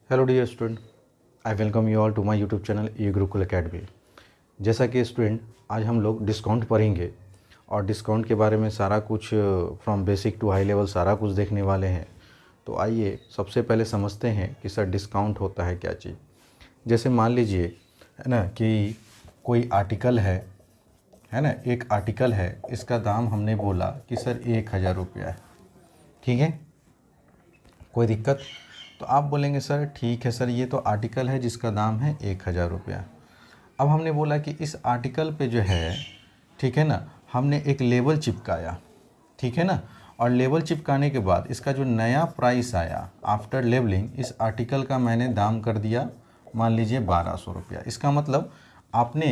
Hello dear student, I welcome you all to my YouTube channel E Gurukul Academy. जैसा कि student आज हम लोग डिस्काउंट पढ़ेंगे और डिस्काउंट के बारे में सारा कुछ from basic to high level सारा कुछ देखने वाले हैं। तो आइए सबसे पहले समझते हैं कि सर डिस्काउंट होता है क्या चीज़। जैसे मान लीजिए है ना कि कोई आर्टिकल है ना, एक आर्टिकल है, इसका दाम हमने बोला कि सर 1000 रुपया है। ठीक है, कोई दिक्कत? तो आप बोलेंगे सर ठीक है सर, ये तो आर्टिकल है जिसका दाम है 1000 रुपया। अब हमने बोला कि इस आर्टिकल पे जो है, ठीक है ना, हमने एक लेबल चिपकाया, ठीक है ना, और लेबल चिपकाने के बाद इसका जो नया प्राइस आया आफ्टर लेबलिंग, इस आर्टिकल का मैंने दाम कर दिया मान लीजिए 1200 रुपया। इसका मतलब आपने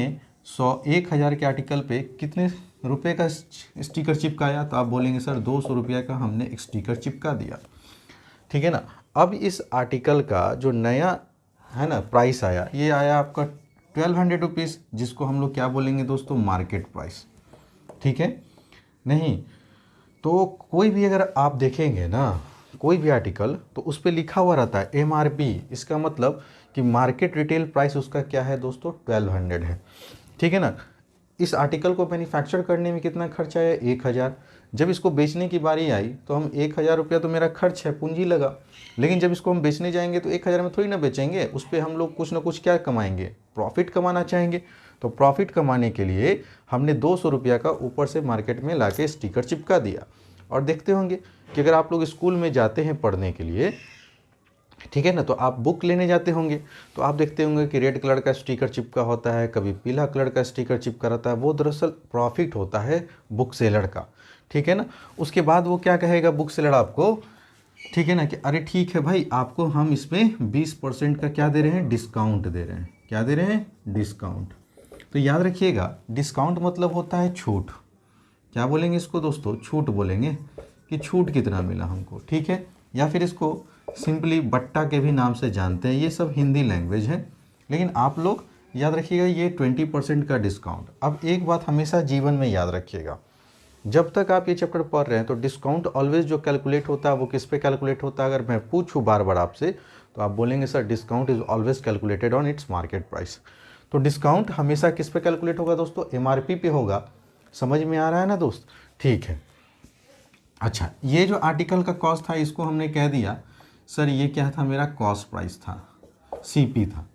1000 के आर्टिकल पे कितने रुपए का स्टिकर चिपकाया? तो आप बोलेंगे सर 200 रुपया का हमने एक स्टिकर चिपका दिया। ठीक है ना। अब इस आर्टिकल का जो नया है ना प्राइस आया, ये आया आपका 1200 रुपीज़, जिसको हम लोग क्या बोलेंगे दोस्तों? Market price. ठीक है नहीं? तो कोई भी अगर आप देखेंगे ना कोई भी आर्टिकल, तो उस पर लिखा हुआ रहता है MRP। इसका मतलब कि मार्केट रिटेल प्राइस उसका क्या है दोस्तों? 1200 है। ठीक है ना। इस आर्टिकल को मैन्युफैक्चर करने में कितना खर्च आया? 1000। जब इसको बेचने की बारी आई तो हम 1000 रुपया तो मेरा खर्च है, पूंजी लगा, लेकिन जब इसको हम बेचने जाएंगे तो 1000 में थोड़ी ना बेचेंगे, उस पर हम लोग कुछ ना कुछ क्या कमाएंगे? प्रॉफिट कमाना चाहेंगे। तो प्रॉफिट कमाने के लिए हमने 200 रुपया का ऊपर से मार्केट में लाके स्टिकर चिपका दिया। और देखते होंगे कि अगर आप लोग स्कूल में जाते हैं पढ़ने के लिए, ठीक है ना, तो आप बुक लेने जाते होंगे, तो आप देखते होंगे कि रेड कलर का स्टिकर चिपका होता है, कभी पीला कलर का स्टिकर चिपका रहता है। वो दरअसल प्रॉफिट होता है बुक सेलर का। ठीक है ना। उसके बाद वो क्या कहेगा बुक सेलर आपको? ठीक है ना, कि अरे ठीक है भाई, आपको हम इसमें 20% का क्या दे रहे हैं? डिस्काउंट दे रहे हैं। क्या दे रहे हैं? डिस्काउंट। तो याद रखिएगा, डिस्काउंट मतलब होता है छूट। क्या बोलेंगे इसको दोस्तों? छूट बोलेंगे, कि छूट कितना मिला हमको। ठीक है, या फिर इसको सिंपली बट्टा के भी नाम से जानते हैं। ये सब हिंदी लैंग्वेज है, लेकिन आप लोग याद रखिएगा ये 20% का डिस्काउंट। अब एक बात हमेशा जीवन में याद रखिएगा, जब तक आप ये चैप्टर पढ़ रहे हैं तो डिस्काउंट ऑलवेज जो कैलकुलेट होता है वो किस पे कैलकुलेट होता है? अगर मैं पूछूं बार बार आपसे, तो आप बोलेंगे sir discount is always calculated on its market price. तो डिस्काउंट हमेशा किस पे कैलकुलेट होगा दोस्तों? MRP पे होगा। समझ में आ रहा है ना दोस्त? ठीक है। अच्छा, ये जो आर्टिकल का कॉस्ट था इसको हमने कह दिया सर ये क्या था? मेरा कॉस्ट प्राइस था, CP था।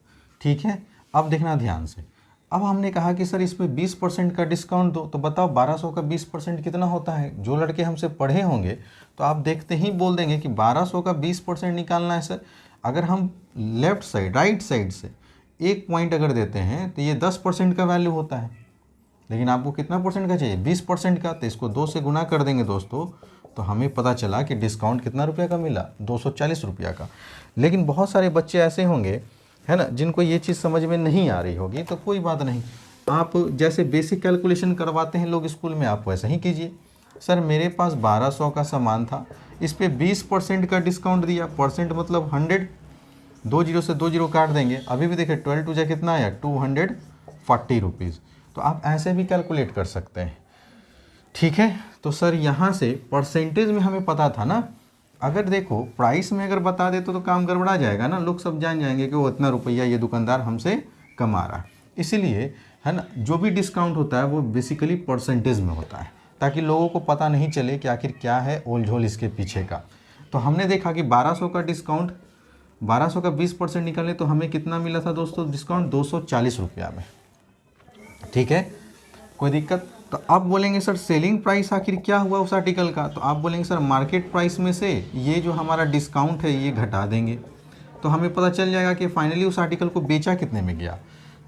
ठीक है, अब देखना ध्यान से। अब हमने कहा कि सर इसमें 20% का डिस्काउंट दो, तो बताओ 1200 का 20% कितना होता है? जो लड़के हमसे पढ़े होंगे तो आप देखते ही बोल देंगे कि 1200 का 20% निकालना है सर। अगर हम लेफ्ट साइड राइट साइड से एक पॉइंट अगर देते हैं तो ये 10% का वैल्यू होता है, लेकिन आपको कितना परसेंट का चाहिए? 20% का। तो इसको 2 से गुना कर देंगे दोस्तों, तो हमें पता चला कि डिस्काउंट कितना रुपये का मिला? 240 रुपया का। लेकिन बहुत सारे बच्चे ऐसे होंगे है ना जिनको ये चीज़ समझ में नहीं आ रही होगी, तो कोई बात नहीं, आप जैसे बेसिक कैलकुलेशन करवाते हैं लोग स्कूल में, आप वैसा ही कीजिए। सर मेरे पास 1200 का सामान था, इस पर 20% का डिस्काउंट दिया। परसेंट मतलब 100, 20 से 20 काट देंगे। अभी भी देखिए 12 टू जा कितना आया? 240 रुपीज़। तो आप ऐसे भी कैलकुलेट कर सकते हैं। ठीक है, तो सर यहाँ से परसेंटेज में हमें पता था ना। अगर देखो प्राइस में अगर बता दे तो काम गड़बड़ा जाएगा ना, लोग सब जान जाएंगे कि वो इतना रुपया ये दुकानदार हमसे कमा रहा है। इसीलिए है ना, जो भी डिस्काउंट होता है वो बेसिकली परसेंटेज में होता है, ताकि लोगों को पता नहीं चले कि आखिर क्या है ओल झोल इसके पीछे का। तो हमने देखा कि 1200 का डिस्काउंट, 1200 का 20% निकाले तो हमें कितना मिला था दोस्तों डिस्काउंट? 240 रुपया में। ठीक है, कोई दिक्कत? तो अब बोलेंगे सर सेलिंग प्राइस आखिर क्या हुआ उस आर्टिकल का? तो आप बोलेंगे सर मार्केट प्राइस में से ये जो हमारा डिस्काउंट है ये घटा देंगे, तो हमें पता चल जाएगा कि फाइनली उस आर्टिकल को बेचा कितने में गया।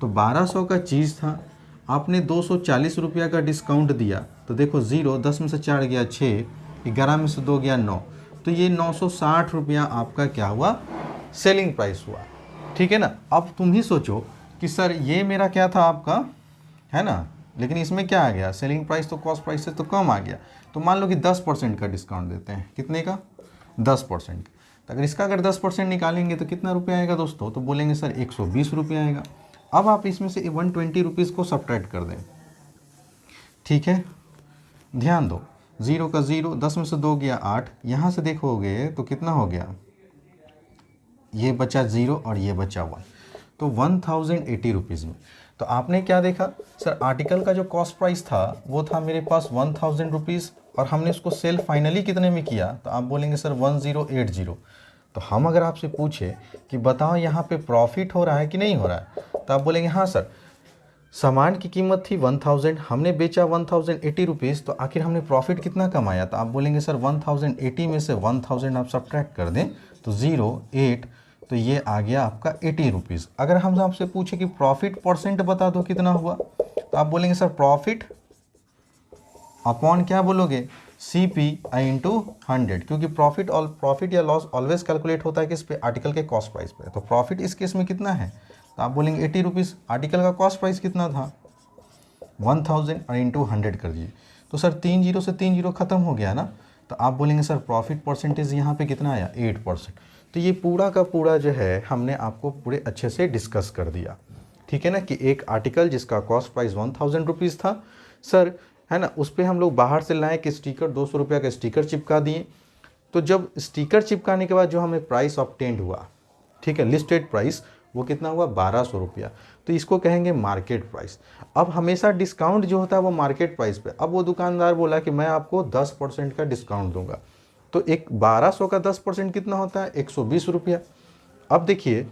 तो 1200 का चीज़ था, आपने 240 रुपया का डिस्काउंट दिया, तो देखो 0, 10 में से 4 गया 6, 11 में से 2 गया 9, तो ये 960 रुपया आपका क्या हुआ? सेलिंग प्राइस हुआ। ठीक है ना। अब तुम ही सोचो कि सर ये मेरा क्या था आपका, है ना, लेकिन इसमें क्या आ गया? सेलिंग प्राइस तो कॉस्ट प्राइस से तो कम आ गया। तो मान लो कि 10% का डिस्काउंट देते हैं। कितने का? 10%। तो अगर इसका अगर 10% निकालेंगे तो कितना रुपया आएगा दोस्तों? तो बोलेंगे सर 120 रुपया आएगा। अब आप इसमें से 120 रुपीज़ को सब्ट्रैक्ट कर दें। ठीक है, ध्यान दो, 0 का 0, 10 में से 2 गया 8, यहाँ से देखोगे तो कितना हो गया? ये बचा 0 और ये बचा 1, तो 1080 रुपीज़ में। तो आपने क्या देखा सर, आर्टिकल का जो कॉस्ट प्राइस था वो था मेरे पास 1000 रुपीज़ और हमने उसको सेल फाइनली कितने में किया, तो आप बोलेंगे सर 1080। तो हम अगर आपसे पूछे कि बताओ यहाँ पे प्रॉफिट हो रहा है कि नहीं हो रहा है, तो आप बोलेंगे हाँ सर, सामान की कीमत थी 1000, हमने बेचा 1080 रुपीज़, तो आखिर हमने प्रॉफिट कितना कमाया, तो आप बोलेंगे सर 1080 में से 1000 आप सब्ट्रैक्ट कर दें तो 08, तो ये आ गया आपका 80 रुपीज़। अगर हम आपसे पूछे कि प्रॉफिट परसेंट बता दो कितना हुआ, तो आप बोलेंगे सर प्रॉफिट अपॉन क्या बोलोगे, CPI इंटू 100, क्योंकि प्रॉफिट या लॉस ऑलवेज कैलकुलेट होता है किस पे, आर्टिकल के कॉस्ट प्राइस पे। तो प्रॉफिट इस केस में कितना है, तो आप बोलेंगे 80 रुपीज़। आर्टिकल का कॉस्ट प्राइस कितना था 1000 और इंटू 100 कर दीजिए, तो सर 3 जीरो से 3 जीरो खत्म हो गया ना, तो आप बोलेंगे सर प्रॉफिट परसेंटेज यहाँ पे कितना आया 8%। तो ये पूरा का पूरा जो है हमने आपको पूरे अच्छे से डिस्कस कर दिया, ठीक है ना, कि एक आर्टिकल जिसका कॉस्ट प्राइस 1000 रुपीज़ था सर, है ना, उस पर हम लोग बाहर से लाए कि स्टिकर 200 रुपये का स्टिकर चिपका दिए। तो जब स्टिकर चिपकाने के बाद जो हमें प्राइस ऑब्टेंड हुआ, ठीक है, लिस्टेड प्राइस, वो कितना हुआ 1200 रुपया, तो इसको कहेंगे मार्केट प्राइस। अब हमेशा डिस्काउंट जो होता है वो मार्केट प्राइस पे। अब वो दुकानदार बोला कि मैं आपको 10% का डिस्काउंट दूंगा, तो एक 1200 का 10% कितना होता है 120 रुपया। अब देखिए,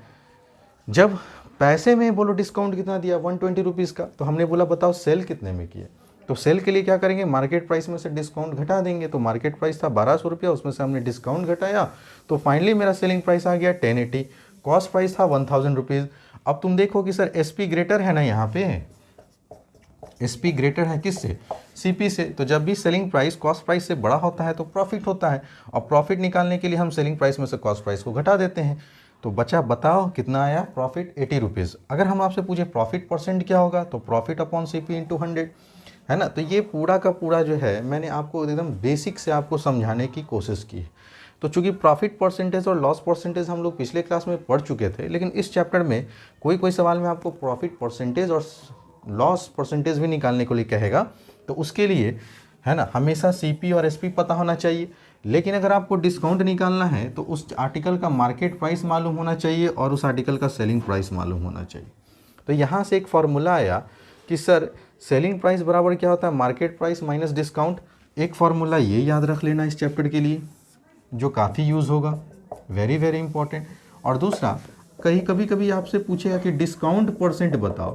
जब पैसे में बोलो डिस्काउंट कितना दिया 120 रुपीज़ का, तो हमने बोला बताओ सेल कितने में किए, तो सेल के लिए क्या करेंगे, मार्केट प्राइस में से डिस्काउंट घटा देंगे। तो मार्केट प्राइस था 1200 रुपया, उसमें से हमने डिस्काउंट घटाया, तो फाइनली मेरा सेलिंग प्राइस आ गया 1080, कॉस्ट प्राइस था 1000 रुपीज़। अब तुम देखो कि सर SP ग्रेटर है ना, यहाँ पे SP ग्रेटर है किससे, CP से। तो जब भी सेलिंग प्राइस कॉस्ट प्राइस से बड़ा होता है तो प्रॉफिट होता है, और प्रॉफिट निकालने के लिए हम सेलिंग प्राइस में से कॉस्ट प्राइस को घटा देते हैं। तो बचा बताओ कितना आया प्रॉफिट 80 रुपीज़। अगर हम आपसे पूछे प्रॉफिट परसेंट क्या होगा, तो प्रॉफिट अपॉन CP इंटू 100, है ना। तो ये पूरा का पूरा जो है मैंने आपको एकदम बेसिक से आपको समझाने की कोशिश की है। तो चूंकि प्रॉफिट परसेंटेज और लॉस परसेंटेज हम लोग पिछले क्लास में पढ़ चुके थे, लेकिन इस चैप्टर में कोई सवाल में आपको प्रॉफिट परसेंटेज और लॉस परसेंटेज भी निकालने को लिए कहेगा, तो उसके लिए, है ना, हमेशा CP और SP पता होना चाहिए। लेकिन अगर आपको डिस्काउंट निकालना है तो उस आर्टिकल का मार्केट प्राइस मालूम होना चाहिए और उस आर्टिकल का सेलिंग प्राइस मालूम होना चाहिए। तो यहाँ से एक फॉर्मूला आया कि सर सेलिंग प्राइस बराबर क्या होता है, मार्केट प्राइस माइनस डिस्काउंट। एक फार्मूला ये याद रख लेना इस चैप्टर के लिए, जो काफ़ी यूज़ होगा, वेरी वेरी इंपॉर्टेंट। और दूसरा, कभी कभी आपसे पूछेगा कि डिस्काउंट परसेंट बताओ,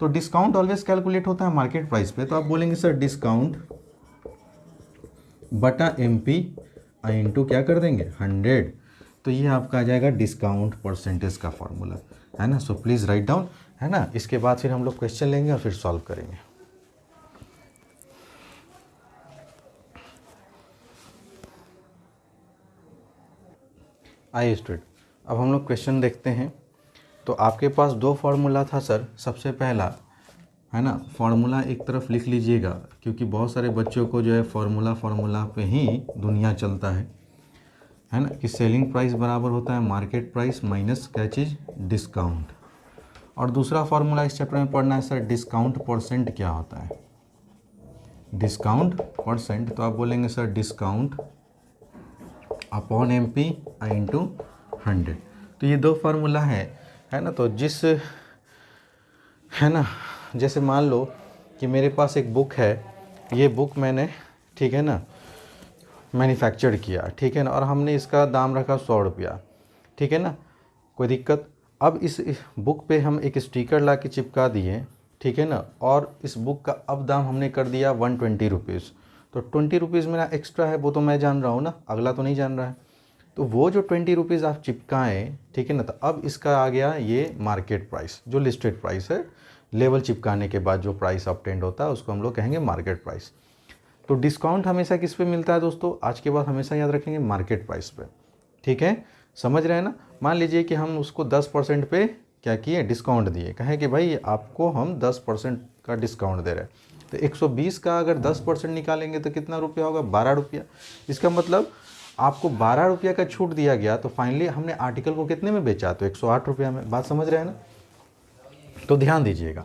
तो डिस्काउंट ऑलवेज कैलकुलेट होता है मार्केट प्राइस पे। तो आप बोलेंगे सर डिस्काउंट बटा MP इंटू क्या कर देंगे 100, तो ये आपका आ जाएगा डिस्काउंट परसेंटेज का फॉर्मूला, है ना। सो प्लीज़ राइट डाउन, है ना। इसके बाद फिर हम लोग क्वेश्चन लेंगे और फिर सॉल्व करेंगे। आइए स्टूडेंट, अब हम लोग क्वेश्चन देखते हैं। तो आपके पास दो फार्मूला था सर। सबसे पहला, है ना, फार्मूला एक तरफ लिख लीजिएगा, क्योंकि बहुत सारे बच्चों को जो है फार्मूला पे ही दुनिया चलता है ना, कि सेलिंग प्राइस बराबर होता है मार्केट प्राइस माइनस क्या चीज़, डिस्काउंट। और दूसरा फार्मूला इस चैप्टर में पढ़ना है सर, डिस्काउंट परसेंट क्या होता है, डिस्काउंट परसेंट। तो आप बोलेंगे sir discount upon MP into 100। तो ये दो फार्मूला है ना। तो जिस, है ना, जैसे मान लो कि मेरे पास एक बुक है, ये बुक मैंने, ठीक है ना, मैन्युफैक्चर किया, ठीक है ना, और हमने इसका दाम रखा 100 रुपया, ठीक है ना, कोई दिक्कत। अब इस बुक पे हम एक स्टिकर ला के चिपका दिए, ठीक है ना, और इस बुक का अब दाम हमने कर दिया 120 रुपीज़। तो 20 रुपीज़ मेरा एक्स्ट्रा है, वो तो मैं जान रहा हूँ ना, अगला तो नहीं जान रहा है। तो वो जो 20 रुपीज़ आप चिपकाएँ, ठीक है ना, तो अब इसका आ गया ये मार्केट प्राइस, जो लिस्टेड प्राइस है। लेवल चिपकाने के बाद जो प्राइस ऑब्टेंड होता है उसको हम लोग कहेंगे मार्केट प्राइस। तो डिस्काउंट हमेशा किस पे मिलता है दोस्तों, आज के बाद हमेशा याद रखेंगे मार्केट प्राइस पे, ठीक है, समझ रहे हैं ना। मान लीजिए कि हम उसको 10% पे क्या किए, डिस्काउंट दिए, कहें कि भाई आपको हम 10% का डिस्काउंट दे रहे हैं। तो 120 का अगर 10% निकालेंगे तो कितना रुपया होगा, 12 रुपया। इसका मतलब आपको 12 रुपया का छूट दिया गया, तो फाइनली हमने आर्टिकल को कितने में बेचा, तो 108 रुपया में। बात समझ रहे हैं ना, तो ध्यान दीजिएगा,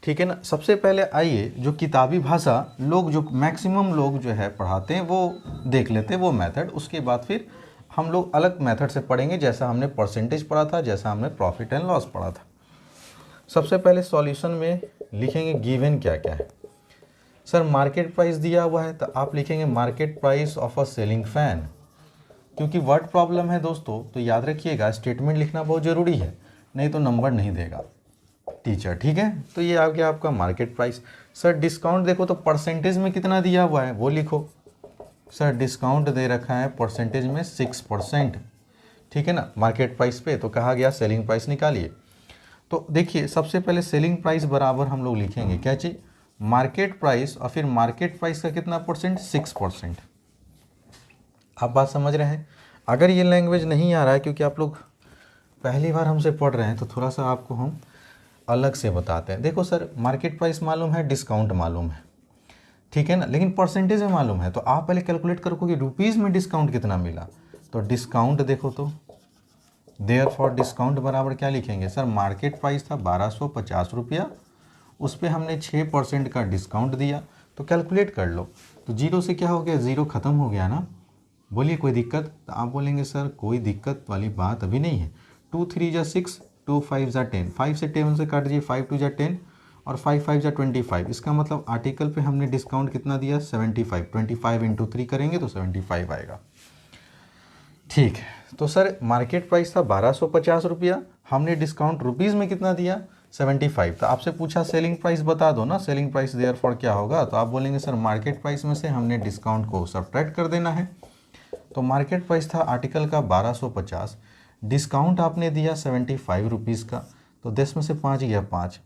ठीक है ना। सबसे पहले आइए जो किताबी भाषा लोग, जो मैक्सिमम लोग जो है पढ़ाते हैं, वो देख लेते हैं वो मेथड। उसके बाद फिर हम लोग अलग मेथड से पढ़ेंगे, जैसा हमने परसेंटेज पढ़ा था, जैसा हमने प्रॉफिट एंड लॉस पढ़ा था। सबसे पहले सॉल्यूशन में लिखेंगे गिवन क्या क्या है। सर मार्केट प्राइस दिया हुआ है, तो आप लिखेंगे market price of a ceiling fan. क्योंकि वर्ड प्रॉब्लम है दोस्तों, तो याद रखिएगा स्टेटमेंट लिखना बहुत ज़रूरी है, नहीं तो नंबर नहीं देगा टीचर, ठीक है। तो ये आ गया आपका मार्केट प्राइस। सर डिस्काउंट देखो तो परसेंटेज में कितना दिया हुआ है वो लिखो। सर डिस्काउंट दे रखा है परसेंटेज में 6%, ठीक है ना, मार्केट प्राइस पे। तो कहा गया सेलिंग प्राइस निकालिए। तो देखिए सबसे पहले सेलिंग प्राइस बराबर हम लोग लिखेंगे क्या चीज़, मार्केट प्राइस, और फिर मार्केट प्राइस का कितना परसेंट, 6%। आप बात समझ रहे हैं। अगर ये लैंग्वेज नहीं आ रहा है, क्योंकि आप लोग पहली बार हमसे पढ़ रहे हैं, तो थोड़ा सा आपको हम अलग से बताते हैं। देखो सर मार्केट प्राइस मालूम है, डिस्काउंट मालूम है, ठीक है ना, लेकिन परसेंटेज में मालूम है। तो आप पहले कैलकुलेट करो कि रुपीज़ में डिस्काउंट कितना मिला। तो डिस्काउंट देखो तो देयरफॉर डिस्काउंट बराबर क्या लिखेंगे, सर मार्केट प्राइस था 1250 रुपया, उस पर हमने 6% का डिस्काउंट दिया। तो कैलकुलेट कर लो। तो जीरो से क्या हो गया, ज़ीरो ख़त्म हो गया ना। बोलिए कोई दिक्कत, तो आप बोलेंगे सर कोई दिक्कत वाली बात अभी नहीं है। 2 3 जा 6, 2 5 जा 10, 5 से 10 से काट दीजिए, 5 2 जा 10 और 5 5 जा 25। इसका मतलब आर्टिकल पे हमने डिस्काउंट कितना दिया, 75। 25 इंटू 3 करेंगे तो 75 आएगा, ठीक है। तो सर मार्केट प्राइस था 1250 रुपया, हमने डिस्काउंट रुपीज़ में कितना दिया, 75। तो आपसे पूछा सेलिंग प्राइस बता दो ना, सेलिंग प्राइस देयरफॉर क्या होगा। तो आप बोलेंगे सर मार्केट प्राइस में से हमने डिस्काउंट को सब्ट्रैक्ट कर देना है। तो मार्केट प्राइस था आर्टिकल का 1250, डिस्काउंट आपने दिया 75 रुपीज़ का। तो 10 में से 5 गया 5,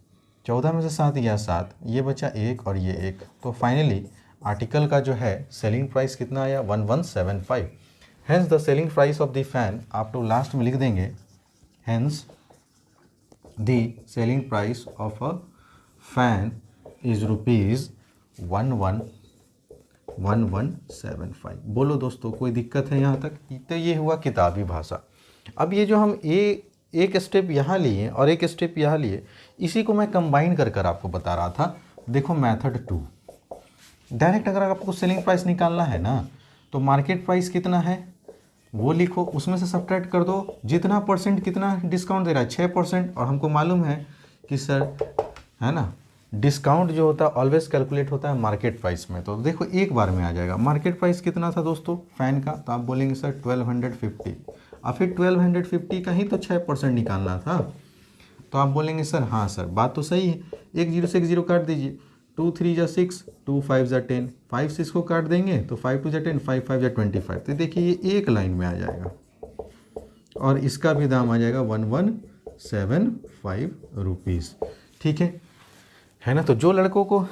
14 में से 7 गया 7, ये बचा 1 और ये 1। तो फाइनली आर्टिकल का जो है सेलिंग प्राइस कितना आया, 1175। Hence the selling price of the fan, आप तो लास्ट में लिख देंगे hence the selling price of a fan is rupees 1175। बोलो दोस्तों कोई दिक्कत है यहाँ तक। तो ये हुआ किताबी भाषा। अब ये जो हम एक स्टेप यहाँ लिए और एक स्टेप यहाँ लिए, इसी को मैं कंबाइन कर कर आपको बता रहा था। देखो मेथड 2, डायरेक्ट अगर आपको सेलिंग प्राइस निकालना है ना, तो मार्केट प्राइस कितना है वो लिखो, उसमें से सब्ट्रैक्ट कर दो जितना परसेंट कितना डिस्काउंट दे रहा है, 6%। और हमको मालूम है कि सर है ना डिस्काउंट जो होता है ऑलवेज कैलकुलेट होता है मार्केट प्राइस में। तो देखो एक बार में आ जाएगा। मार्केट प्राइस कितना था दोस्तों फ़ैन का, तो आप बोलेंगे सर 1250, और फिर 1250 का ही तो 6% निकालना था। तो आप बोलेंगे सर हाँ सर बात तो सही है, एक जीरो से एक जीरो काट दीजिए, 2 3 जा 6, 2 5 जा 10, 5 6 को काट देंगे तो 5 2 जा 10, 5 5 जा 25। तो देखिए ये एक लाइन में आ जाएगा और इसका भी दाम आ जाएगा 1175 रुपीज़, ठीक है ना। तो जो लड़कों को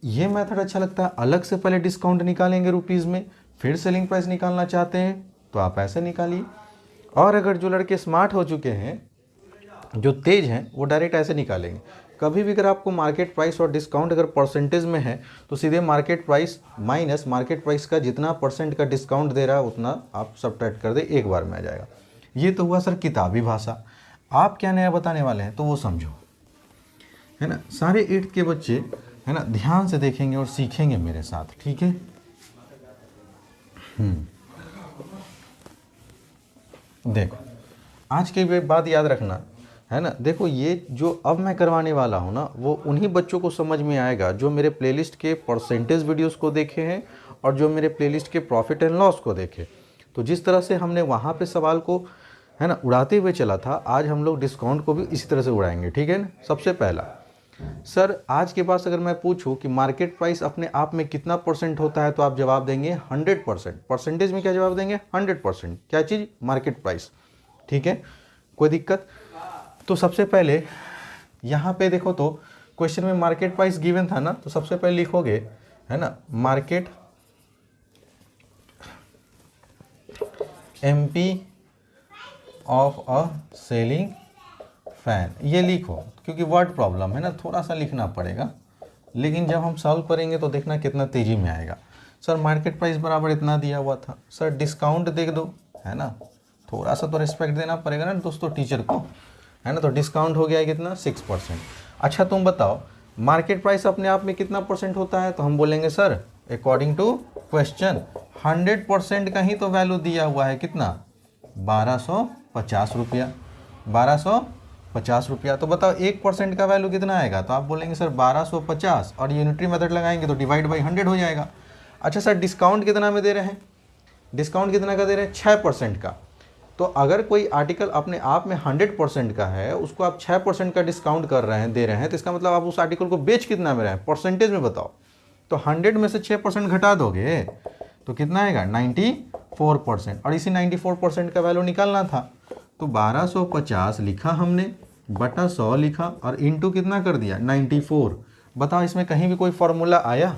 ये मेथड अच्छा लगता है, अलग से पहले डिस्काउंट निकालेंगे रुपीज़ में, फिर सेलिंग प्राइस निकालना चाहते हैं तो आप ऐसे निकालिए। और अगर जो लड़के स्मार्ट हो चुके हैं, जो तेज़ हैं, वो डायरेक्ट ऐसे निकालेंगे। कभी भी अगर आपको मार्केट प्राइस और डिस्काउंट अगर परसेंटेज में है, तो सीधे market price minus market price का जितना परसेंट का डिस्काउंट दे रहा है उतना आप सब्ट्रैक्ट कर दे, एक बार में आ जाएगा। ये तो हुआ सर किताबी भाषा। आप क्या नया बताने वाले हैं तो वो समझो, है ना। सारे 8th के बच्चे है ना ध्यान से देखेंगे और सीखेंगे मेरे साथ, ठीक है। देखो आज की बात याद रखना है ना। देखो ये जो अब मैं करवाने वाला हूँ ना, वो उन्हीं बच्चों को समझ में आएगा जो मेरे प्लेलिस्ट के परसेंटेज वीडियोस को देखे हैं और जो मेरे प्लेलिस्ट के प्रॉफिट एंड लॉस को देखे। तो जिस तरह से हमने वहाँ पे सवाल को है ना उड़ाते हुए चला था, आज हम लोग डिस्काउंट को भी इसी तरह से उड़ाएंगे, ठीक है ना। सबसे पहला सर आज के पास अगर मैं पूछूं कि मार्केट प्राइस अपने आप में कितना परसेंट होता है, तो आप जवाब देंगे 100%। परसेंटेज में क्या जवाब देंगे, 100%। क्या चीज़, मार्केट प्राइस, ठीक है, कोई दिक्कत। तो सबसे पहले यहाँ पे देखो तो क्वेश्चन में मार्केट प्राइस गिवन था ना, तो सबसे पहले लिखोगे है ना market MP of a ceiling fan, ये लिखो। क्योंकि वर्ड प्रॉब्लम है ना, थोड़ा सा लिखना पड़ेगा, लेकिन जब हम सॉल्व करेंगे तो देखना कितना तेज़ी में आएगा। सर मार्केट प्राइस बराबर इतना दिया हुआ था, सर डिस्काउंट देख दो, है ना, थोड़ा सा तो रिस्पेक्ट देना पड़ेगा ना दोस्तों टीचर को, है ना। तो डिस्काउंट हो गया कितना, 6%। अच्छा तुम बताओ मार्केट प्राइस अपने आप में कितना परसेंट होता है, तो हम बोलेंगे सर अकॉर्डिंग टू क्वेश्चन 100% का ही तो वैल्यू दिया हुआ है, कितना 1250 रुपया, 1250 रुपया। तो बताओ 1% का वैल्यू कितना आएगा? तो आप बोलेंगे सर 1250, और यूनिटरी मेथड लगाएंगे तो डिवाइड बाई 100 हो जाएगा। अच्छा सर डिस्काउंट कितना में दे रहे हैं? डिस्काउंट कितना का दे रहे हैं? 6% का। तो अगर कोई आर्टिकल अपने आप में 100% का है, उसको आप 6% का डिस्काउंट कर रहे हैं, दे रहे हैं, तो इसका मतलब आप उस आर्टिकल को बेच कितना में रहे हैं? परसेंटेज में बताओ। तो 100 में से 6% घटा दोगे तो कितना आएगा? 94%। और इसी 94% का वैल्यू निकालना था, तो 1250 लिखा हमने, बटा 100 लिखा, और इंटू कितना कर दिया? 94। बताओ इसमें कहीं भी कोई फॉर्मूला आया?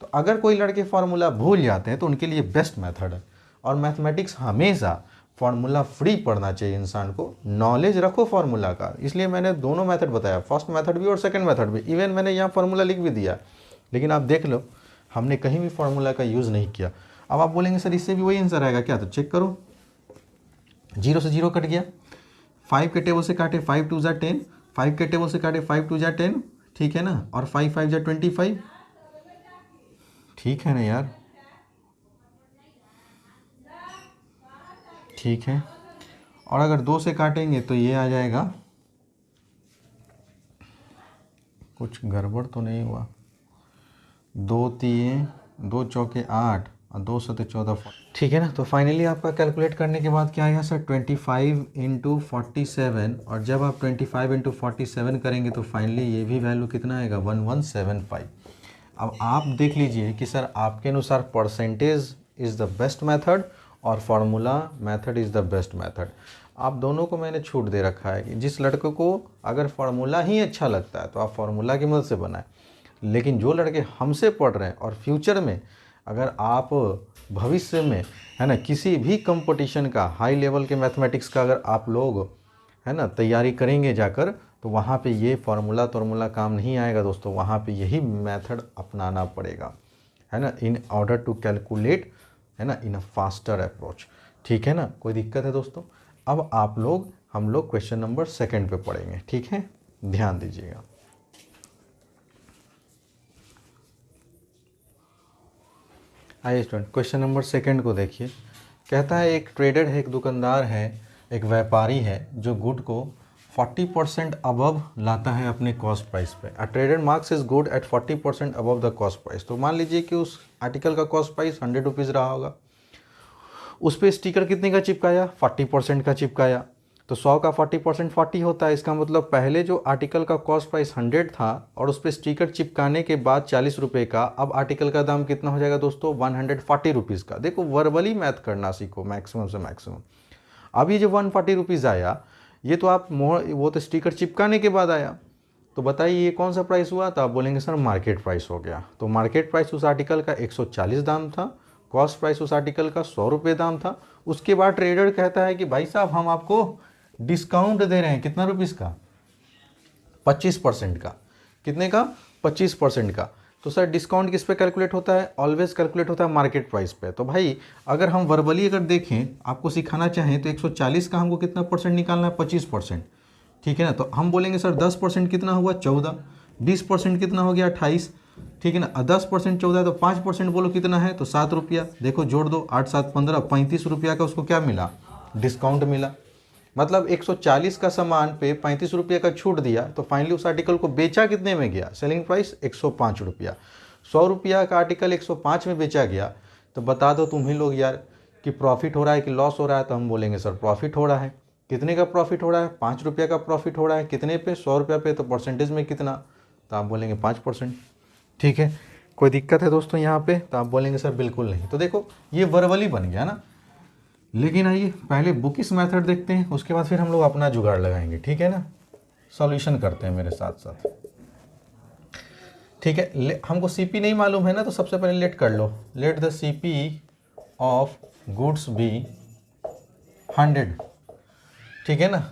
तो अगर कोई लड़के फार्मूला भूल जाते हैं तो उनके लिए बेस्ट मेथड है। और मैथमेटिक्स हमेशा फार्मूला फ्री पढ़ना चाहिए इंसान को। नॉलेज रखो फार्मूला का, इसलिए मैंने दोनों मेथड बताया, फर्स्ट मेथड भी और सेकंड मेथड भी। इवन मैंने यहाँ फार्मूला लिख भी दिया, लेकिन आप देख लो हमने कहीं भी फार्मूला का यूज़ नहीं किया। अब आप बोलेंगे सर इससे भी वही आंसर आएगा क्या? तो चेक करो, 0 से 0 कट गया, 5 के टेबल से काटे 5 2 = 10, 5 के टेबल से काटे 5 2 = 10, ठीक है ना, और 5 5 = 25, ठीक है ना यार, ठीक है। और अगर 2 से काटेंगे तो ये आ जाएगा, कुछ गड़बड़ तो नहीं हुआ, 2 3 2 चौके 8 और 2 7 14, ठीक है ना। तो फाइनली आपका कैलकुलेट करने के बाद क्या आएगा सर? 25 × 47, और जब आप 25 × 47 करेंगे तो फाइनली ये भी वैल्यू कितना आएगा? 1175। अब आप देख लीजिए कि सर आपके अनुसार percentage is the best method और formula method is the best method. आप दोनों को मैंने छूट दे रखा है कि जिस लड़के को अगर फार्मूला ही अच्छा लगता है तो आप फार्मूला की मदद से बनाएं, लेकिन जो लड़के हमसे पढ़ रहे हैं और फ्यूचर में अगर आप भविष्य में है ना किसी भी कंपटीशन का, हाई लेवल के मैथमेटिक्स का अगर आप लोग है ना तैयारी करेंगे जाकर, तो वहाँ पे ये फार्मूला काम नहीं आएगा दोस्तों। वहाँ पे यही मेथड अपनाना पड़ेगा, है ना, इन ऑर्डर टू कैलकुलेट, है ना, इन अ फास्टर अप्रोच, ठीक है ना। कोई दिक्कत है दोस्तों? अब हम लोग क्वेश्चन नंबर 2 पे पढ़ेंगे, ठीक है, ध्यान दीजिएगा। आइए स्टूडेंट, क्वेश्चन नंबर 2 को देखिए। कहता है एक ट्रेडर है, एक दुकानदार है, एक व्यापारी है जो गुड को 40% अबव लाता है अपने कॉस्ट प्राइस पे। A trader marks is good at 40% above the cost price. तो मान लीजिए कि उस आर्टिकल का कॉस्ट प्राइस 100 रुपीज़ रहा होगा, उस पर स्टिकर कितने का चिपकाया? 40% का चिपकाया। तो 100 का 40% 40 होता है। इसका मतलब पहले जो आर्टिकल का कॉस्ट प्राइस 100 था और उस पर स्टिकर चिपकाने के बाद 40 रुपये का, अब आर्टिकल का दाम कितना हो जाएगा दोस्तों? 140 रुपीज़ का। देखो वर्बली मैथ करना सीखो मैक्सिमम से मैक्सिमम। अब ये जो 140 रुपीज़ आया, ये तो आप वो तो स्टिकर चिपकाने के बाद आया। तो बताइए ये कौन सा प्राइस हुआ? तो आप बोलेंगे सर मार्केट प्राइस हो गया। तो मार्केट प्राइस उस आर्टिकल का 140 दाम था, कॉस्ट प्राइस उस आर्टिकल का 100 रुपये दाम था। उसके बाद ट्रेडर कहता है कि भाई साहब हम आपको डिस्काउंट दे रहे हैं, कितना रुपीस का? 25% का। कितने का? 25% का। तो सर डिस्काउंट किस पे कैलकुलेट होता है? ऑलवेज कैलकुलेट होता है मार्केट प्राइस पे। तो भाई अगर हम वर्बली अगर देखें, आपको सिखाना चाहें तो 140 का हमको कितना परसेंट निकालना है? 25%, ठीक है ना। तो हम बोलेंगे सर 10% कितना हुआ? 14, 20% कितना हो गया? 28, ठीक है ना। 10% 14 तो 5% बोलो कितना है? तो 7 रुपया। देखो जोड़ दो, 8 7 15, 35 रुपया का उसको क्या मिला? डिस्काउंट मिला। मतलब 140 का सामान पे 35 रुपये का छूट दिया, तो फाइनली उस आर्टिकल को बेचा कितने में गया? सेलिंग प्राइस 105 रुपया। 100 रुपया का आर्टिकल 105 में बेचा गया। तो बता दो तुम ही लोग यार कि प्रॉफिट हो रहा है कि लॉस हो रहा है? तो हम बोलेंगे सर प्रॉफिट हो रहा है। कितने का प्रॉफिट हो रहा है? 5 रुपये का प्रॉफिट हो रहा है। कितने पे? 100 रुपये पे। तो परसेंटेज में कितना? तो आप बोलेंगे 5%, ठीक है। कोई दिक्कत है दोस्तों यहाँ पे? तो आप बोलेंगे सर बिल्कुल नहीं। तो देखो ये वर्बली बन गया ना। लेकिन आइए पहले बुकिश मेथड देखते हैं, उसके बाद फिर हम लोग अपना जुगाड़ लगाएंगे, ठीक है ना। सॉल्यूशन करते हैं मेरे साथ साथ, ठीक है। हमको सीपी नहीं मालूम है ना, तो सबसे पहले लेट कर लो। Let the CP of goods be 100, ठीक है ना।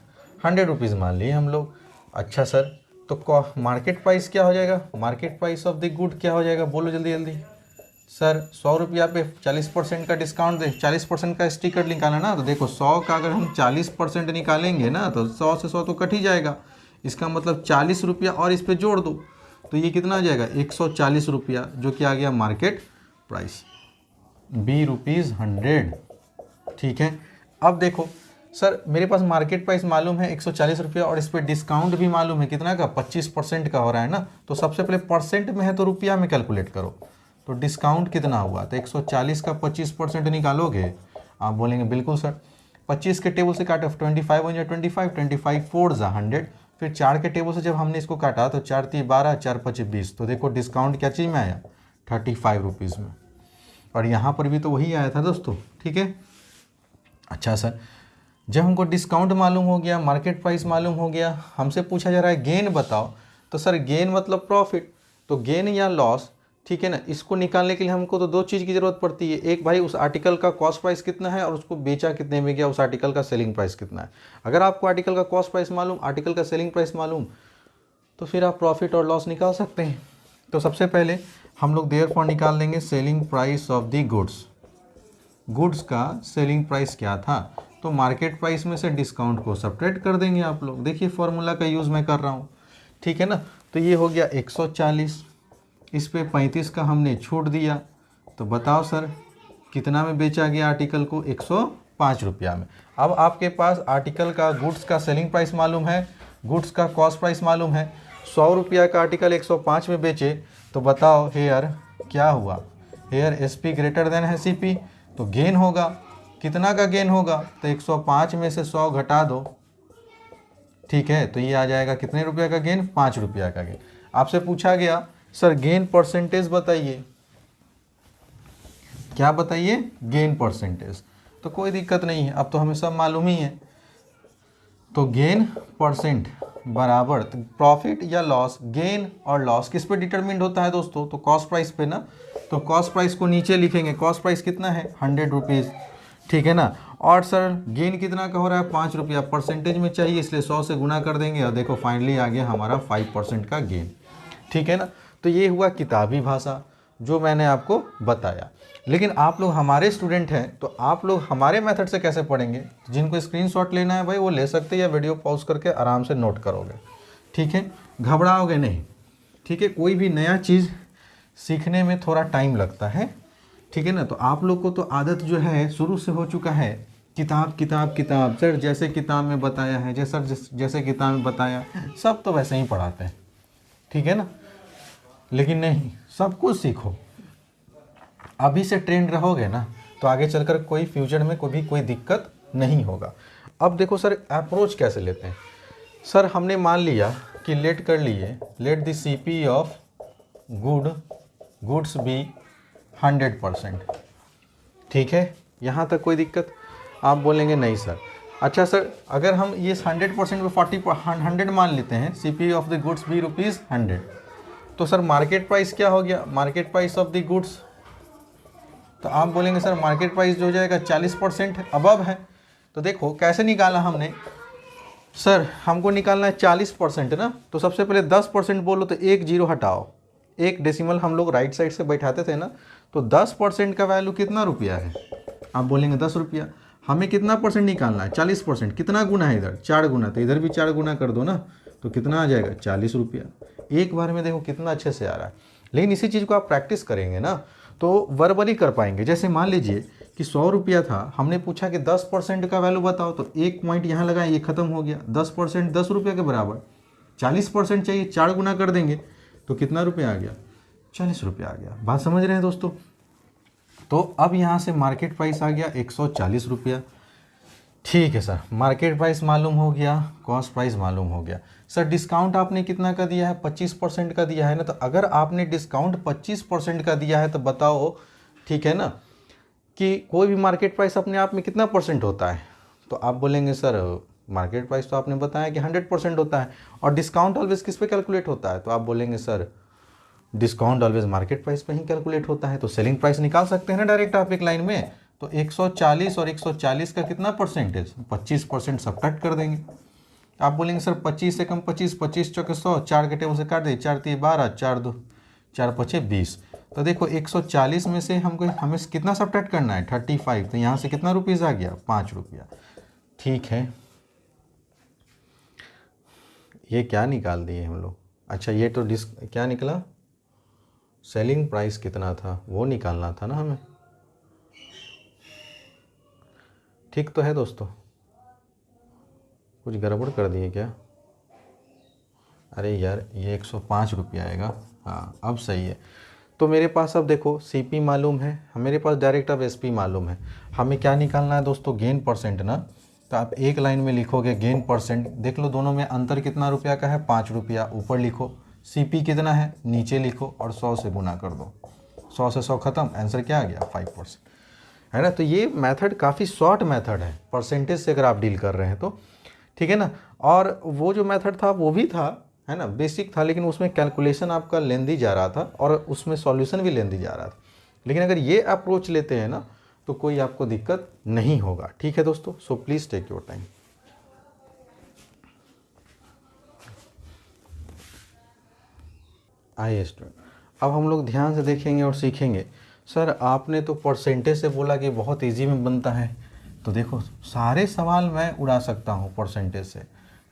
100 रुपीज़ मान लिए हम लोग। अच्छा सर तो मार्केट प्राइस क्या हो जाएगा? Market price of the good क्या हो जाएगा? बोलो जल्दी जल्दी। सर 100 रुपया पे 40% का डिस्काउंट दे, 40% का स्टिकर निकाला ना। तो देखो 100 का अगर हम 40% निकालेंगे ना, तो 100 से 100 तो कट ही जाएगा। इसका मतलब 40 रुपया और इस पे जोड़ दो, तो ये कितना आ जाएगा? 140 रुपया, जो कि आ गया मार्केट प्राइस, बी रुपीज़ 100, ठीक है। अब देखो सर मेरे पास मार्केट प्राइस मालूम है 140 रुपया और इस पर डिस्काउंट भी मालूम है कितना का, 25% का हो रहा है ना। तो सबसे पहले परसेंट में है तो रुपया में कैलकुलेट करो। तो डिस्काउंट कितना हुआ, तो 140 का 25% निकालोगे, आप बोलेंगे बिल्कुल सर। 25 के टेबल से काटा 25 हो जाए 25, 25 4 जा 100। फिर 4 के टेबल से जब हमने इसको काटा तो 4 3 12, 4 5 20। तो देखो डिस्काउंट क्या चीज़ में आया, 35 रुपीज़ में। और यहाँ पर भी तो वही आया था दोस्तों, ठीक है। अच्छा सर, जब हमको डिस्काउंट मालूम हो गया, मार्केट प्राइस मालूम हो गया, हमसे पूछा जा रहा है गेन बताओ। तो सर गेन मतलब प्रॉफिट, तो गेन या लॉस, ठीक है ना, इसको निकालने के लिए हमको तो दो चीज़ की ज़रूरत पड़ती है। एक भाई उस आर्टिकल का कॉस्ट प्राइस कितना है और उसको बेचा कितने में गया, उस आर्टिकल का सेलिंग प्राइस कितना है। अगर आपको आर्टिकल का कॉस्ट प्राइस मालूम, आर्टिकल का सेलिंग प्राइस मालूम, तो फिर आप प्रॉफिट और लॉस निकाल सकते हैं। तो सबसे पहले हम लोग देयरफॉर निकाल लेंगे selling price of the goods. Goods का सेलिंग प्राइस क्या था, तो मार्केट प्राइस में से डिस्काउंट को सब्ट्रैक्ट कर देंगे आप लोग। देखिए फॉर्मूला का यूज़ मैं कर रहा हूँ, ठीक है ना। तो ये हो गया 140, इस पे 35 का हमने छूट दिया। तो बताओ सर कितना में बेचा गया आर्टिकल को, 105 रुपया में। अब आपके पास आर्टिकल का गुड्स का सेलिंग प्राइस मालूम है, गुड्स का कॉस्ट प्राइस मालूम है। 100 रुपया का आर्टिकल 105 में बेचे, तो बताओ हेयर क्या हुआ, here S P greater than है सी पी, तो गेन होगा। कितना का गेन होगा, तो 105 में से 100 घटा दो, ठीक है। तो ये आ जाएगा कितने रुपया का गेन, 5 रुपया का गेन। आपसे पूछा गया सर गेन परसेंटेज बताइए, क्या बताइए, गेन परसेंटेज। तो कोई दिक्कत नहीं है, अब तो हमें सब मालूम ही है। तो गेन परसेंट बराबर प्रॉफिट या लॉस, गेन और लॉस किस पे डिटरमिन्ड होता है दोस्तों, तो कॉस्ट प्राइस पे ना। तो कॉस्ट प्राइस को नीचे लिखेंगे, कॉस्ट प्राइस कितना है 100 रुपीज़, ठीक है ना। और सर गेन कितना का हो रहा है 5 रुपया, परसेंटेज में चाहिए इसलिए 100 से गुना कर देंगे और देखो फाइनली आ गया हमारा 5% का गेन, ठीक है ना। तो ये हुआ किताबी भाषा जो मैंने आपको बताया। लेकिन आप लोग हमारे स्टूडेंट हैं तो आप लोग हमारे मेथड से कैसे पढ़ेंगे, जिनको स्क्रीनशॉट लेना है भाई वो ले सकते हैं या वीडियो पॉज करके आराम से नोट करोगे, ठीक है, घबराओगे नहीं, ठीक है। कोई भी नया चीज़ सीखने में थोड़ा टाइम लगता है, ठीक है ना। तो आप लोग को तो आदत जो है शुरू से हो चुका है, किताब किताब किताब, सर जैसे किताब में बताया है, जैसे किताब में बताया, सब तो वैसे ही पढ़ाते हैं, ठीक है ना। लेकिन नहीं, सब कुछ सीखो, अभी से ट्रेंड रहोगे ना तो आगे चलकर कोई फ्यूचर में कोई दिक्कत नहीं होगा। अब देखो सर अप्रोच कैसे लेते हैं। सर हमने मान लिया कि लेट कर लिए, let the CP of goods be 100%, ठीक है, यहाँ तक कोई दिक्कत। आप बोलेंगे नहीं सर, अच्छा सर अगर हम ये 100% में 100 मान लेते हैं, CP of the goods be ₹100, तो सर मार्केट प्राइस क्या हो गया, market price of the goods, तो आप बोलेंगे सर मार्केट प्राइस जो हो जाएगा 40% अबव है। तो देखो कैसे निकाला हमने, सर हमको निकालना है 40% ना, तो सबसे पहले 10% बोलो तो एक जीरो हटाओ, एक डेसिमल हम लोग राइट साइड से बैठाते थे ना, तो 10% का वैल्यू कितना रुपया है, आप बोलेंगे 10 रुपया। हमें कितना परसेंट निकालना है, 40%, कितना गुना है इधर, 4 गुना, तो इधर भी 4 गुना कर दो ना, तो कितना आ जाएगा 40 रुपया। एक बार में देखो कितना अच्छे से आ रहा है। लेकिन इसी चीज़ को आप प्रैक्टिस करेंगे ना तो वर्बली कर पाएंगे। जैसे मान लीजिए कि 100 रुपया था, हमने पूछा कि 10% का वैल्यू बताओ, तो एक पॉइंट यहाँ लगाए, ये खत्म हो गया, 10% 10 रुपये के बराबर, 40% चाहिए, 4 गुना कर देंगे तो कितना रुपया आ गया, 40 रुपया आ गया। बात समझ रहे हैं दोस्तों। तो अब यहाँ से मार्केट प्राइस आ गया 140 रुपया, ठीक है सर, मार्केट प्राइस मालूम हो गया, कॉस्ट प्राइस मालूम हो गया। सर डिस्काउंट आपने कितना का दिया है, 25% का दिया है ना, तो अगर आपने डिस्काउंट 25% का दिया है तो बताओ, ठीक है ना, कि कोई भी मार्केट प्राइस अपने आप में कितना परसेंट होता है, तो आप बोलेंगे सर मार्केट प्राइस तो आपने बताया कि 100% होता है, और डिस्काउंट ऑलवेज किस पे कैलकुलेट होता है, तो आप बोलेंगे sir discount always market price पे ही कैलकुलेट होता है। तो सेलिंग प्राइस निकाल सकते हैं ना डायरेक्ट आप एक लाइन में, तो 140 और 140 का कितना परसेंटेज, 25% सब्ट्रैक्ट कर देंगे। आप बोलेंगे सर 25 से कम 25, 25 चौके 100, 4 के टेबल से काट दे, 4 3 12, 4 2 4 5 20। तो देखो 140 में से हमें कितना सब्ट्रैक्ट करना है, 35, तो यहाँ से कितना रुपीज़ आ गया, 5 रुपया, ठीक है। ये क्या निकाल दिए हम लोग, अच्छा ये तो क्या निकला, सेलिंग प्राइस कितना था वो निकालना था ना हमें, ठीक तो है दोस्तों? कुछ गड़बड़ कर दिए क्या? अरे यार ये 105 रुपया आएगा। हाँ अब सही है। तो मेरे पास अब देखो सीपी मालूम है, मेरे पास डायरेक्ट अब एसपी मालूम है। हमें क्या निकालना है दोस्तों? गेन परसेंट ना। तो आप एक लाइन में लिखोगे गेन परसेंट। देख लो दोनों में अंतर कितना रुपया का है? 5 रुपया। ऊपर लिखो। सीपी कितना है नीचे लिखो और 100 से गुना कर दो। 100 से 100 खत्म। आंसर क्या आ गया? 5%, है ना। तो ये मेथड काफ़ी शॉर्ट मेथड है परसेंटेज से अगर आप डील कर रहे हैं तो, ठीक है ना। और वो जो मेथड था वो भी था, है ना, बेसिक था, लेकिन उसमें कैलकुलेशन आपका लेंदी जा रहा था और उसमें सॉल्यूशन भी लेंदी जा रहा था। लेकिन अगर ये अप्रोच लेते हैं ना तो कोई आपको दिक्कत नहीं होगा। ठीक है दोस्तों, so please take your time. आइए स्टूडेंट, अब हम लोग ध्यान से देखेंगे और सीखेंगे। सर आपने तो परसेंटेज से बोला कि बहुत इजी में बनता है, तो देखो सारे सवाल मैं उड़ा सकता हूँ परसेंटेज से,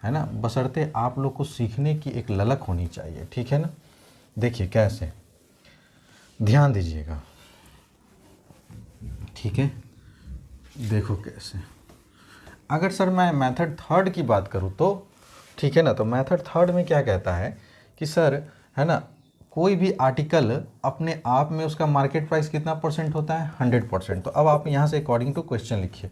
है ना, बशर्ते आप लोग को सीखने की एक ललक होनी चाहिए। ठीक है ना। देखिए कैसे, ध्यान दीजिएगा, ठीक है। देखो कैसे, अगर सर मैं मेथड थर्ड की बात करूँ तो, ठीक है ना, तो मेथड थर्ड में क्या कहता है कि सर, है ना, कोई भी आर्टिकल अपने आप में उसका मार्केट प्राइस कितना परसेंट होता है? 100%। तो अब आप यहाँ से अकॉर्डिंग टू क्वेश्चन लिखिए,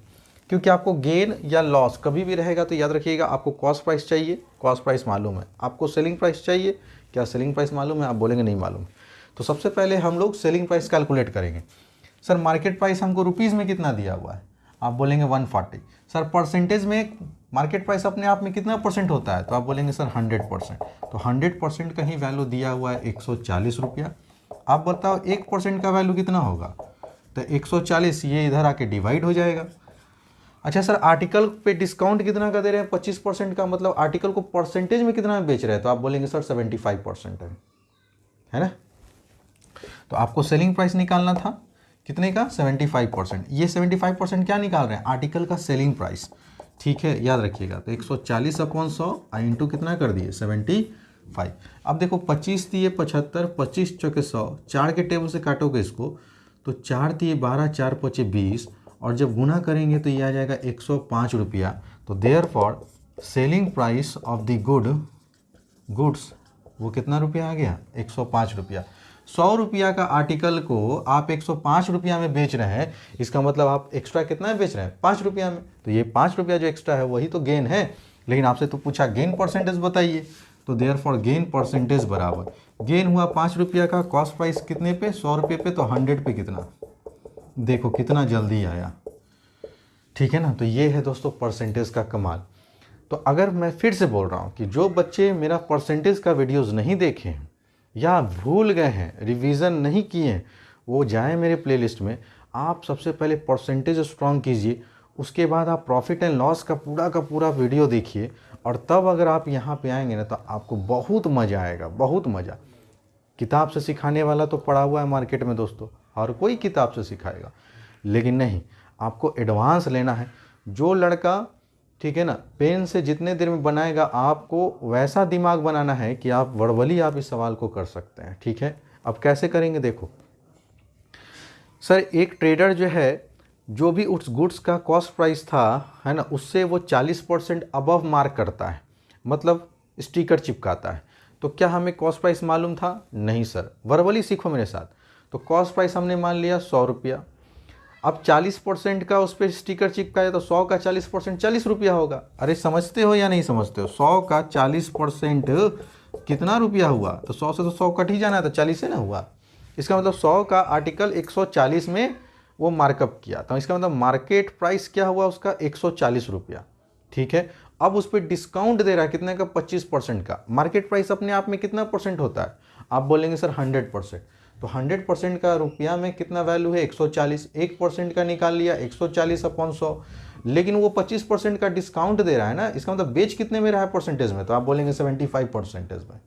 क्योंकि आपको गेन या लॉस कभी भी रहेगा तो याद रखिएगा आपको कॉस्ट प्राइस चाहिए, कॉस्ट प्राइस मालूम है। आपको सेलिंग प्राइस चाहिए, क्या सेलिंग प्राइस मालूम है? आप बोलेंगे नहीं मालूम। तो सबसे पहले हम लोग सेलिंग प्राइस कैलकुलेट करेंगे। सर मार्केट प्राइस हमको रुपीज़ में कितना दिया हुआ है? आप बोलेंगे 140। सर परसेंटेज में मार्केट प्राइस अपने आप में कितना परसेंट होता है? तो आप बोलेंगे सर 100%। तो 100% का ही वैल्यू दिया हुआ है 140 रुपया। आप बताओ 1% का वैल्यू कितना होगा? तो 140 ये इधर आके डिवाइड हो जाएगा। अच्छा सर आर्टिकल पे डिस्काउंट कितना का दे रहे हैं? 25% का, मतलब आर्टिकल को परसेंटेज में कितना में बेच रहे हैं? तो आप बोलेंगे सर 75% है ना। तो आपको सेलिंग प्राइस निकालना था कितने का? 75%। ये 75% क्या निकाल रहे हैं? आर्टिकल का सेलिंग प्राइस। ठीक है, याद रखिएगा। तो 140/100 इंटू कितना कर दिए? 75। अब देखो 25 दिए 75, 25 चौके 100, 4 के टेबल से काटोगे इसको तो 4 दिए 12, 4 पचे 20, और जब गुना करेंगे तो ये आ जाएगा 105 रुपया। तो therefore selling price of the goods वो कितना रुपया आ गया? 105 रुपया। 100 रुपया का आर्टिकल को आप 105 रुपया में बेच रहे हैं, इसका मतलब आप एक्स्ट्रा कितना में बेच रहे हैं? 5 रुपया में। तो ये 5 रुपया जो एक्स्ट्रा है वही तो गेन है। लेकिन आपसे तो पूछा गेन परसेंटेज बताइए, तो देयरफॉर गेन परसेंटेज बराबर गेन हुआ 5 रुपया का, कॉस्ट प्राइस कितने पे? 100 रुपये पे, तो 100 पे कितना? देखो कितना जल्दी आया। ठीक है ना। तो ये है दोस्तों परसेंटेज का कमाल। तो अगर मैं फिर से बोल रहा हूँ कि जो बच्चे मेरा परसेंटेज का वीडियोज़ नहीं देखे हैं या भूल गए हैं, रिवीजन नहीं किए हैं, वो जाएं मेरे प्लेलिस्ट में। आप सबसे पहले परसेंटेज स्ट्रॉन्ग कीजिए, उसके बाद आप प्रॉफिट एंड लॉस का पूरा वीडियो देखिए, और तब अगर आप यहाँ पे आएंगे ना तो आपको बहुत मज़ा आएगा, बहुत मज़ा। किताब से सिखाने वाला तो पड़ा हुआ है मार्केट में दोस्तों, हर कोई किताब से सिखाएगा, लेकिन नहीं, आपको एडवांस लेना है। जो लड़का, ठीक है ना, पेन से जितने देर में बनाएगा, आपको वैसा दिमाग बनाना है कि आप वर्बली आप इस सवाल को कर सकते हैं। ठीक है, अब कैसे करेंगे देखो। सर एक ट्रेडर जो है, जो भी उस गुड्स का कॉस्ट प्राइस था, है ना, उससे वो 40% अबव मार्क करता है, मतलब स्टिकर चिपकाता है। तो क्या हमें कॉस्ट प्राइस मालूम था? नहीं सर, वर्बली सीखो मेरे साथ। तो कॉस्ट प्राइस हमने मान लिया 100 रुपया। अब 40% का उस पर स्टिकर चिपकाया तो 100 का 40% 40 रुपया होगा। अरे समझते हो या नहीं समझते हो? 100 का 40% कितना रुपया हुआ? तो 100 से तो 100 कट ही जाना है, तो 40 से ना हुआ। इसका मतलब 100 का आर्टिकल 140 में वो मार्कअप किया, तो इसका मतलब मार्केट प्राइस क्या हुआ उसका? 140 रुपया। ठीक है, अब उस पर डिस्काउंट दे रहा है कितने का? 25% का। मार्केट प्राइस अपने आप में कितना परसेंट होता है? आप बोलेंगे सर 100%। तो 100% का रुपया में कितना वैल्यू है? 140। 1% का निकाल लिया 140/100, लेकिन वो 25% का डिस्काउंट दे रहा है ना, इसका मतलब बेच कितने में रहा है परसेंटेज में? तो आप बोलेंगे 75% में,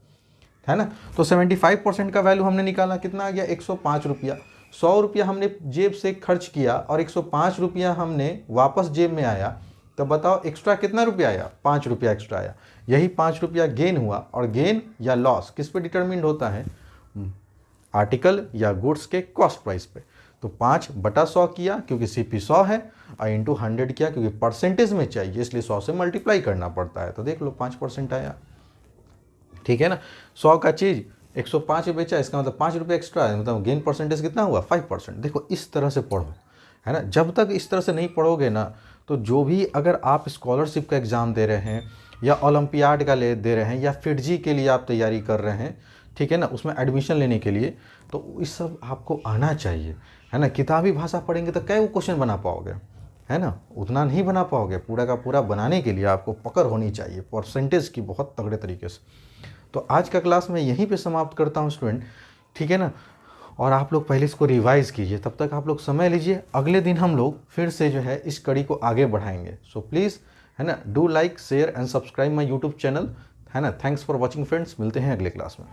है ना। तो 75% का वैल्यू हमने निकाला, कितना आ गया? 105 रुपया। 100 रुपया हमने जेब से खर्च किया और 105 रुपया हमने वापस जेब में आया, तो बताओ एक्स्ट्रा कितना रुपया आया? 5 रुपया एक्स्ट्रा आया। यही 5 रुपया गेन हुआ, और गेन या लॉस किस पे डिटरमिन्ड होता है? आर्टिकल या गुड्स के कॉस्ट प्राइस पे। तो 5/100 किया क्योंकि CP 100 है, और इंटू 100 किया क्योंकि परसेंटेज में चाहिए, इसलिए 100 से मल्टीप्लाई करना पड़ता है। तो देख लो 5% आया, ठीक है ना। 100 का चीज़ 105 बेचा, इसका मतलब 5 रुपये एक्स्ट्रा है, मतलब गेन परसेंटेज कितना हुआ 5%। देखो इस तरह से पढ़ो, है ना। जब तक इस तरह से नहीं पढ़ोगे ना, तो जो भी अगर आप स्कॉलरशिप का एग्ज़ाम दे रहे हैं या ओलंपियाड का दे रहे हैं या फिटजी के लिए आप तैयारी कर रहे हैं, ठीक है ना, उसमें एडमिशन लेने के लिए, तो इस सब आपको आना चाहिए, है ना। किताबी भाषा पढ़ेंगे तो क्या वो क्वेश्चन बना पाओगे, है ना, उतना नहीं बना पाओगे। पूरा का पूरा बनाने के लिए आपको पकड़ होनी चाहिए परसेंटेज की, बहुत तगड़े तरीके से। तो आज का क्लास मैं यहीं पे समाप्त करता हूँ स्टूडेंट, ठीक है ना। और आप लोग पहले इसको रिवाइज़ कीजिए, तब तक आप लोग समय लीजिए, अगले दिन हम लोग फिर से जो है इस कड़ी को आगे बढ़ाएंगे। सो प्लीज़, है ना, do like share and subscribe my YouTube channel, है ना। थैंक्स फॉर वॉचिंग फ्रेंड्स, मिलते हैं अगले क्लास में।